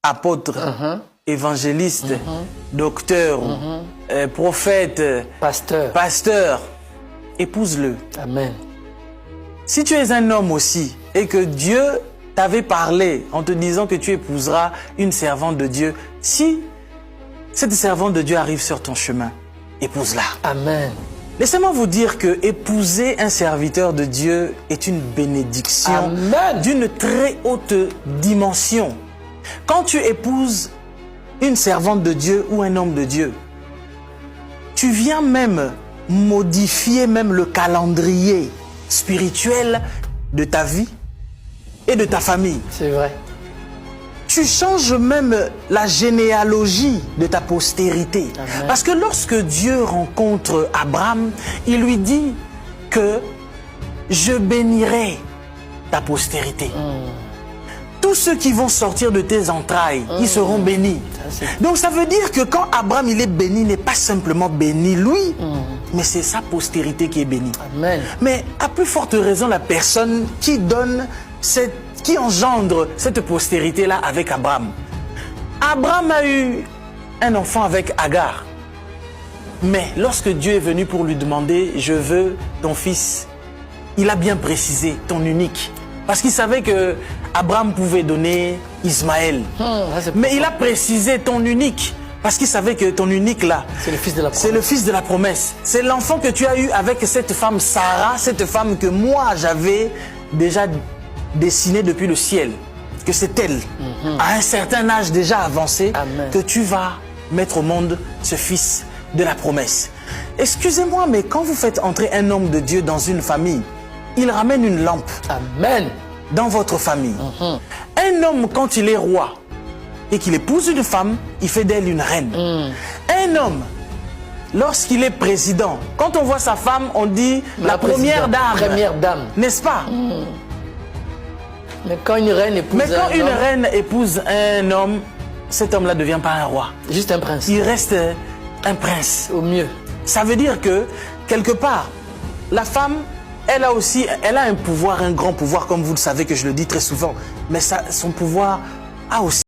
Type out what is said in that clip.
apôtre, évangéliste, docteur, prophète, pasteur, épouse-le. Amen. Si tu es un homme aussi et que Dieu t'avait parlé en te disant que tu épouseras une servante de Dieu, si cette servante de Dieu arrive sur ton chemin, épouse-la. Amen. Laissez-moi vous dire que épouser un serviteur de Dieu est une bénédiction d'une très haute dimension. Quand tu épouses une servante de Dieu ou un homme de Dieu, tu viens même modifier même le calendrier spirituel de ta vie et de ta famille. C'est vrai. Tu changes même la généalogie de ta postérité. Amen. Parce que lorsque Dieu rencontre Abraham, il lui dit que je bénirai ta postérité. Tous ceux qui vont sortir de tes entrailles, ils seront bénis. Donc ça veut dire que quand Abraham il est béni, il n'est pas simplement béni lui, mais c'est sa postérité qui est bénie. Amen. Mais à plus forte raison, la personne qui donne qui engendre cette postérité-là avec Abraham. Abraham a eu un enfant avec Agar. Mais lorsque Dieu est venu pour lui demander, je veux ton fils, il a bien précisé, ton unique. Parce qu'il savait que Abraham pouvait donner Ismaël. Mais il a précisé ton unique. Parce qu'il savait que ton unique là, c'est le fils de la promesse. C'est le fils de la promesse. C'est l'enfant que tu as eu avec cette femme Sarah, cette femme que moi j'avais déjà dessinée depuis le ciel. Que c'est elle, à un certain âge déjà avancé, que tu vas mettre au monde ce fils de la promesse. Excusez-moi, mais quand vous faites entrer un homme de Dieu dans une famille, il ramène une lampe. Amen. Dans votre famille. Un homme, quand il est roi et qu'il épouse une femme, il fait d'elle une reine. Un homme, lorsqu'il est président, quand on voit sa femme, on dit la première dame. Première dame. N'est-ce pas? Mais quand une reine épouse un homme, cet homme-là ne devient pas un roi. Juste un prince. Il reste un prince. Au mieux. Ça veut dire que, quelque part, la femme, elle a un pouvoir, un grand pouvoir, comme vous le savez que je le dis très souvent. Mais son pouvoir a aussi